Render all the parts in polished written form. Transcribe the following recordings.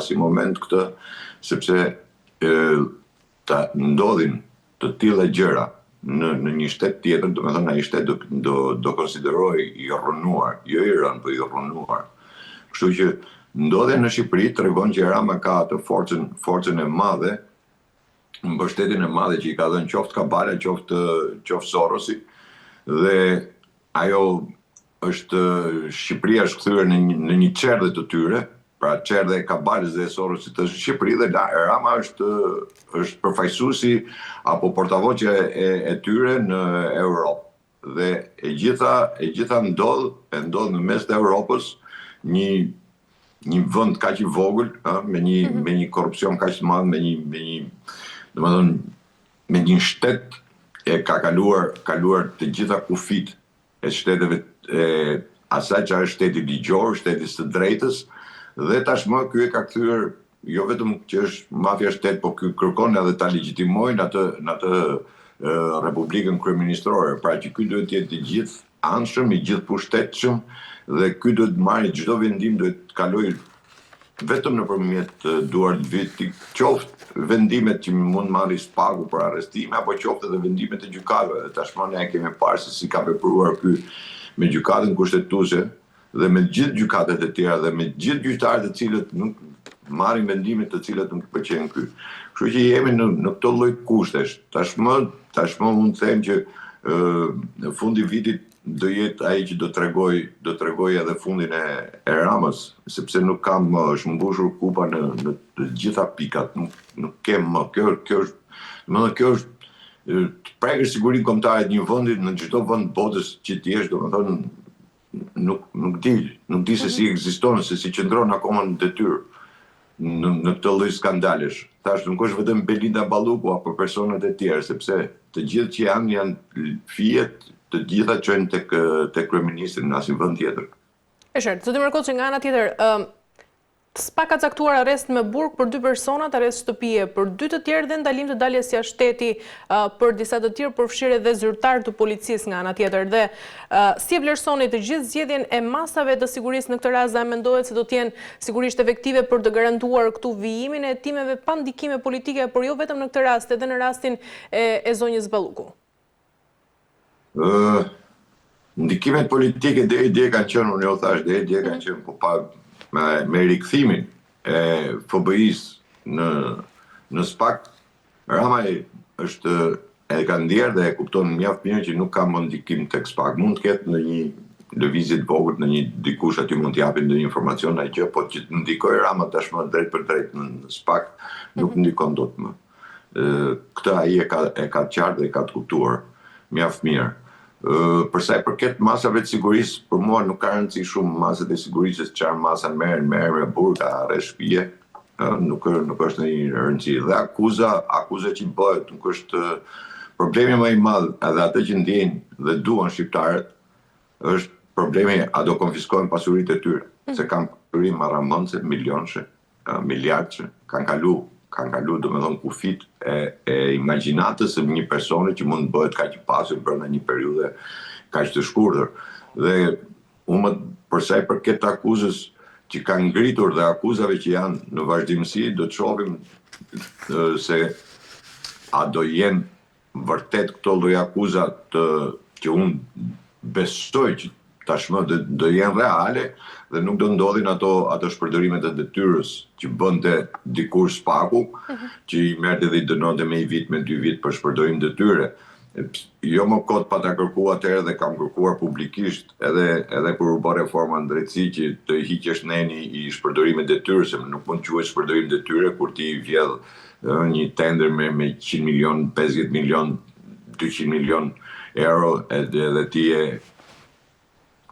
si moment këtë, sepse ndodhin të tilla gjëra në një shtet tjetër, do të thonë ai shtet do konsideroj i rrënuar, jo i rënë, po i rrënuar. Kështu që ndodhe në Shqipëri tregon që Rama ka atë forcën e madhe, mbështetjen e madhe që i ka dhënë qoftë Kabala, qoftë Sorosi, dhe ajo Shqipëria është kthyer në një çerdhe të tyre, pra çerdhe e Kabalës dhe e Sorosit të Shqipëri, dhe Rama është përfaqësuesi apo portavoqe e tyre në Europë. Dhe e gjitha ndodh në mes të Europës një vend kaq i vogël, me një korrupsion kaq të madh, me një shtet e ka kaluar të gjitha kufit e shteteve asaj që është shteti ligjor, shteti së drejtës, dhe tashmë ky e ka kthyer jo vetëm që është mafia shtet, po ky kërkon edhe ta legjitimojnë atë Republikën kryeministrore, pra që ky duhet të jetë i gjithë anshëm, i gjithë pushtetshëm, dhe ky duhet marrë çdo vendim, duhet kaloj vetëm nëpërmjet duart vitit, qoftë vendimet që mund marrë spagu për arrestime, apo qoftë edhe vendimet e gjykatave. Tashmë ne kemi parë se si ka vepruar ky me gjykatën kushtetuese dhe me gjithë gjykatet e tjera dhe me gjithë gjyqtarët të cilët nuk marrin vendime të cilat nuk pëlqejnë ky. Kështu që jemi në këto lloj kushtesh. Tashmë mund të them që në fundi vitit do jetë ai që do tregoj edhe fundin e Ramës, sepse nuk kam është mbushur kupa në të gjitha pikat, nuk kem më. Kjo është prekësh sigurinë kombëtare të një vendi në çdo vend botës që ti jesh, domethënë nuk di se si ekziston, se si qëndron akoma në detyrë në këtë lloj skandalesh. Tash nuk është vetëm Belinda Balluku apo personat e tjerë, sepse të gjithë që janë fijet, të gjitha çojnë tek kryeministri në asnjë vend tjetër. E qartë, zoti Markoçi, nga ana tjetër, s'pa ka caktuar arrest me burg për 2 personat, arrest shtëpie për 2 të tjerë dhe ndalim të daljes jashtë shteti për disa të tjerë, përfshirë edhe zyrtar të policisë nga ana tjetër. Dhe si e vlerësoni të gjithë zgjedhjen e masave të sigurisë në këtë rast, dhe mendohet se do të jenë sigurisht efektive për të garantuar këtu vijimin e hetimeve pa ndikime politike, por jo vetëm në këtë rast, edhe në rastin e zonjës Balluku? Ndikimet politike deri kanë qenë, unë jo thash, deri kanë qenë, po pa me rikthimin e FBI-s në SPAK, Rama është e ka ndjerë dhe e kupton mjaft mirë që nuk ka më ndikim tek SPAK. Mund të ketë në një lëvizje të vogël, në një dikush aty mund t'japin ndonjë informacion ai gjë, po që të ndikojë Rama tashmë drejt për drejt në SPAK nuk ndikon dot më. Këtë ai e ka qartë dhe e ka të kuptuar mjaft mirë. Përsa i përket masave të sigurisë, për mua nuk ka rëndësi shumë masat e sigurisë, çfarë masa merren me burga, arrest shtëpie, nuk është në një rëndësi. Dhe akuza që bëhet, nuk është problemi më i madh, edhe atë që ndjejnë dhe duan shqiptarët, është problemi a do konfiskohen pasuritë e tyre, se kanë pasuri marramendse, milionëshe, miliardëshe, kanë kalu domethënë kufit e imagjinatës së një personi që mund të bëhet kaq i pasur brenda një periudhe kaq të shkurtër. Dhe unë përsa i përket akuzës që kanë ngritur dhe akuzave që janë në vazhdimsi, do të shohim se a do jenë vërtet këto lloj akuza që unë besoj që tashmë do jenë reale dhe nuk do ndodhin ato shpërdorimet e detyrës që bënte dikur SPAK-u, që i merrte dhe i dënonte me 1 vit, me 2 vit për shpërdorim detyre. Jo më kot pa ta kërkuar atëherë dhe kam kërkuar publikisht edhe kur u bë reforma në drejtësi që të hiqesh neni i shpërdorimit detyrës, se nuk mund quhet shpërdorim detyre kur ti vjedh një tender me 100 milion, 50 milion, 200 milion euro edhe ti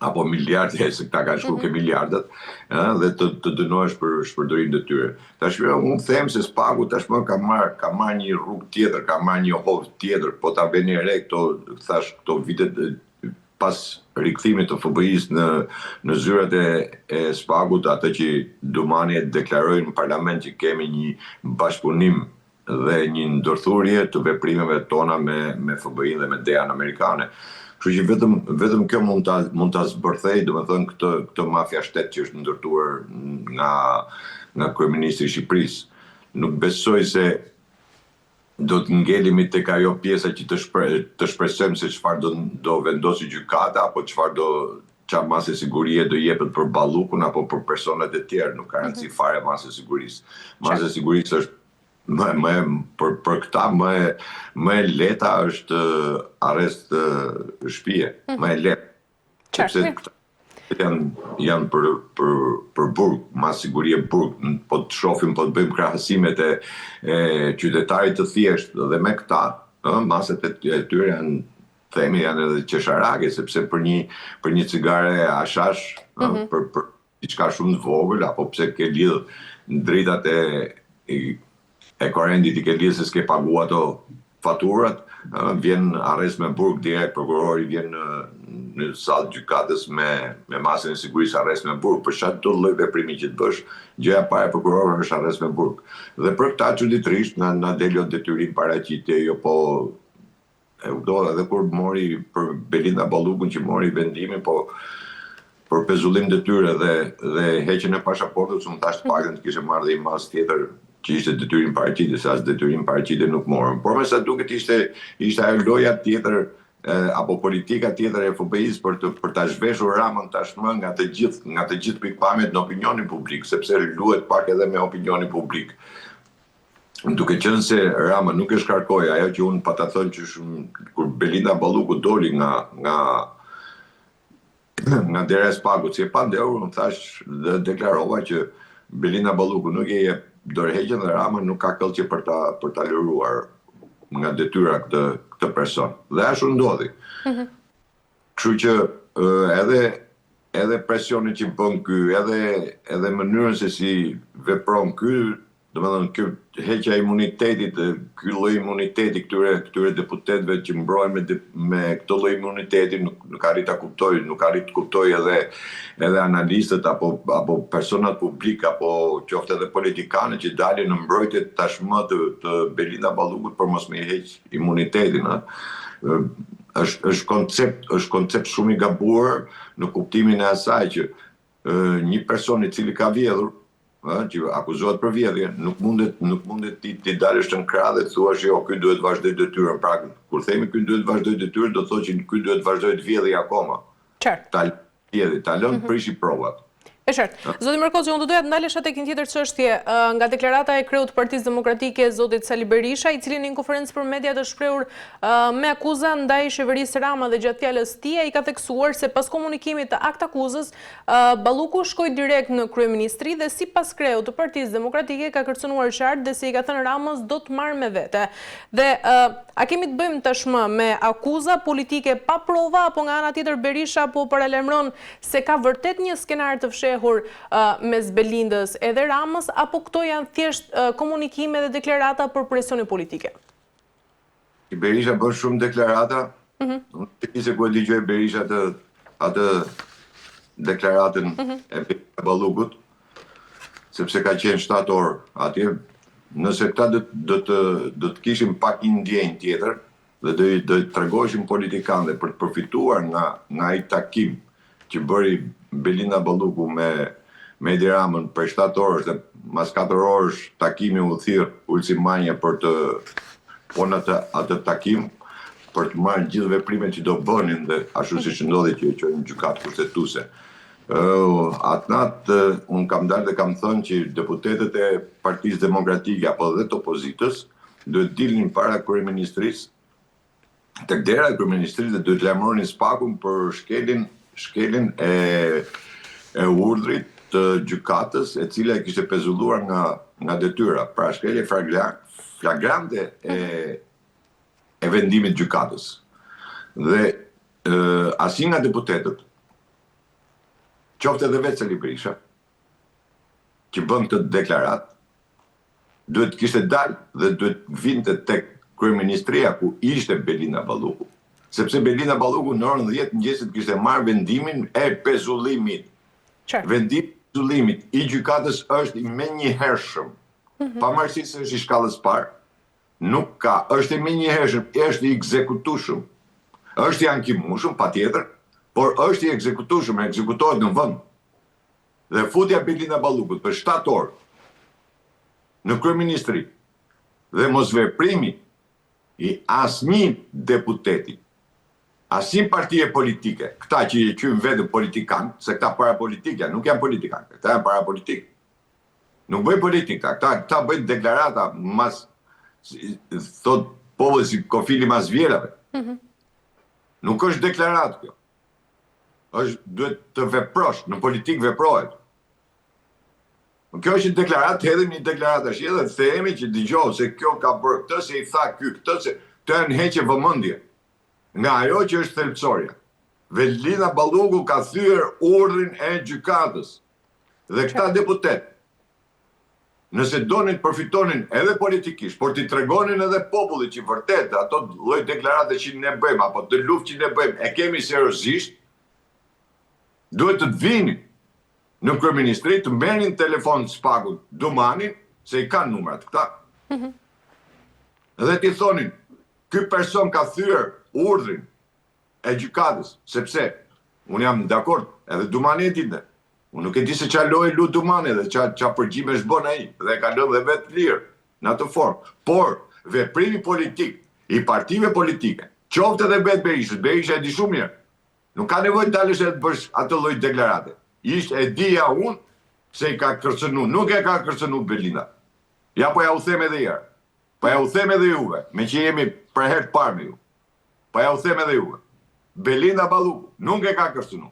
apo miliardë, se këta ka shku ke miliardët, dhe të dënohesh për shpërdorim detyre. Tashmë unë them se SPAK-u tashmë ka marrë një rrugë tjetër, ka marrë një hovë tjetër, po ta veni re këto vitet pas rikthimit të FBI-s në zyrat e SPAK-ut, atë që Dumani e deklaroi në parlament që kemi një bashkëpunim dhe një ndërthurje të veprimeve tona me FBI-n dhe me DEA-n amerikane. Kështu që vetëm kjo mund ta zbërthej, domethënë këtë mafia shtet që është ndërtuar nga kryeministri i Shqipërisë. Nuk besoj se do të ngelimi tek ajo pjesa që të shpresojmë se çfarë do vendosë gjykata apo çfarë masë sigurie do jepet për Ballukun apo për personat e tjerë, nuk ka rëndësi fare masë sigurisë. Masë sigurisë është për këta më e lehta është arrest shtëpie, më e lehtë. Sepse këta janë për burg, ma sigurie burg, po të shohim, po të bëjmë krahasimet e qytetarit të thjeshtë dhe me këta, maset e tyre janë edhe qesharake, sepse për një cigare ashash, për diçka shumë të vogël, apo pse ke lidh dritat e korrendit i ke lidh se s'ke pagu ato faturat, vjen arrest me burg direkt, prokurori vjen në sallë gjykatës me masën e sigurisë arrest me burg, për çfarë do lloj veprimi që të bësh, gjëja para e prokurorit është arrest me burg. Dhe për këtë çuditërisht na delo detyrim paraqitje, jo po e kuptova edhe kur mori për Belinda Ballukun që mori vendimin, po për pezullim detyre dhe heqjen e pasaportës, unë tash paktën të kishe marrë dhe një mas tjetër që ishte detyrim paraqitje, se as detyrim paraqitje nuk morën. Por me sa duket ishte ajo loja tjetër apo politika tjetër e FBI-s për ta zhveshur Ramën tashmë nga të gjithë pikpamjet në opinionin publik, sepse luhet pak edhe me opinionin publik. Duke qenë se Rama nuk e shkarkoi ajo që unë pa ta thënë që kur Belinda Balluku doli nga dera e Spagut, si e pandehur, unë thash dhe deklarova që Belinda Balluku nuk e jep dorëheqjen dhe Rama nuk ka këllqe për ta liruar nga detyra këtë person. Dhe ashtu ndodhi. Kështu që edhe presioni që bën ky, edhe mënyrën se si vepron ky, domethënë ky heqja e imunitetit, ky lloj imuniteti këtyre deputetëve që mbrohen me këtë lloj imuniteti, nuk arrit ta kuptoj, nuk arrit të kuptoj edhe analistët apo personat publik apo qoftë edhe politikanë që dalin në mbrojtje tashmë të Belinda Ballukut për mos me heq imunitetin, është koncept shumë i gabuar në kuptimin e asaj që një person i cili ka vjedhur, që akuzohet për vjedhje, nuk mundet ti dalësh në krah dhe të thuash jo, ky duhet vazhdoj detyrën. Pra, kur themi ky duhet vazhdoj detyrën, do të thotë që ky duhet vazhdoj të vjedhje akoma. Qartë. Ta lënë prishi provat. E qartë. Zoti Merkozi, unë do doja të ndalesha tek një tjetër çështje nga deklarata e kreut të Partisë Demokratike zotit Sali Berisha, i cili në një konferencë për media të shprehur me akuza ndaj qeverisë Rama dhe gjatë fjalës tij i ka theksuar se pas komunikimit të akt akuzës, Balluku shkoi direkt në kryeministri dhe sipas kreut të Partisë Demokratike ka kërcënuar qartë dhe se i ka thënë Ramës do të marrë me vete. Dhe a kemi të bëjmë tashmë me akuza politike pa prova apo nga ana tjetër Berisha po paralajmëron se ka vërtet një skenar të fshehur mes Belindës edhe Ramës, apo këto janë thjesht komunikime dhe deklarata për presionin politike? Berisha bën shumë deklarata. Unë të kishe ku e dëgjoj Berisha atë deklaratën e Ballukut, sepse ka qenë 7 orë atje. Nëse këta do të kishin pak një ndjenjë tjetër dhe do të tregoheshin politikanëve për të përfituar nga ai takim që bëri Belinda Balluku me Edi Ramën për 7 orësh dhe mas 4 orësh takimi u thirr Ulsi Manja për të në atë takim për të marrë gjithë veprimet që do bënin dhe ashtu siç ndodhi që e qenë në gjykatë kushtetuese. Atë natë unë kam dalë dhe kam thënë që deputetët e Partisë Demokratike apo dhe të opozitës duhet dilnin para kryeministrisë, tek dera e kryeministrisë dhe duhet lajmëronin Spakun për shkeljen e urdhrit të gjykatës e cila e kishte pezulluar nga detyra, pra shkelje flagrante e vendimit gjykatës. Dhe asnjë nga deputetët, qoftë edhe vetë Sali Berisha, që bën këtë deklarat, duhet kishte dalë dhe duhet vinte tek kryeministria ku ishte Belinda Balluku. Sepse Belinda Balluku në orën 10 mëngjesit kishte marrë vendimin e pezullimit. Vendimi i pezullimit i gjykatës është i menjëhershëm. Pavarësisht se është i shkallës parë, nuk ka, është i menjëhershëm, është i ekzekutueshëm. Është i ankimueshëm, patjetër, por është i ekzekutueshëm, ekzekutohet në vend. Dhe futja Belinda Ballukut për 7 orë në kryeministri dhe mosveprimi i asnjë deputeti, asnjë partie politike, këta që i quajnë vetëm politikan, se këta parapolitikja nuk janë politikan, këta janë parapolitik. Nuk bëjnë politika, këta bëjnë deklarata mas, thot populli si kofili mas vjerave. Nuk është deklaratë kjo. Duhet të veprosh, në politikë veprohet. Kjo është një deklaratë, hedhim një deklaratë tash edhe themi që dëgjoj se kjo ka bërë këtë, se i tha ky këtë, se të janë heqje vëmendje. Nga ajo që është thelbësorja. Velina Balluku ka thyer urdhrin e gjykatës. Dhe këta deputet, nëse donin të përfitonin edhe politikisht, por t'i tregonin edhe popullit që vërtet ato lloj deklarate që ne bëjmë, apo të luftë që ne bëjmë, e kemi seriozisht, duhet të vinin në kryeministri, të merrin telefon Spaku Dumanin, se i kanë numrat këta. Dhe t'i thonin, ky person ka thyer urdhrin e gjykatës, sepse unë jam dakord, edhe Dumani e ditë. Unë nuk e di se qa lojë lu Dumani dhe qa përgjime shbon ai, dhe ka lënë dhe vetë lirë në atë formë. Por, veprimi politik i partive politike, qoftë edhe Betë Berishës, Berisha e di shumë mirë, nuk ka nevojë dalësh e të bësh atë lloj deklarate. Ishte e dija unë se i ka kërcënu, nuk e ka kërcënu Belinda. Ja po ja u them edhe herë. Po ja u them edhe juve, me që jemi për herë të parë me ju. Po ja u them edhe juve. Belinda Balluku nuk e ka kërcënu.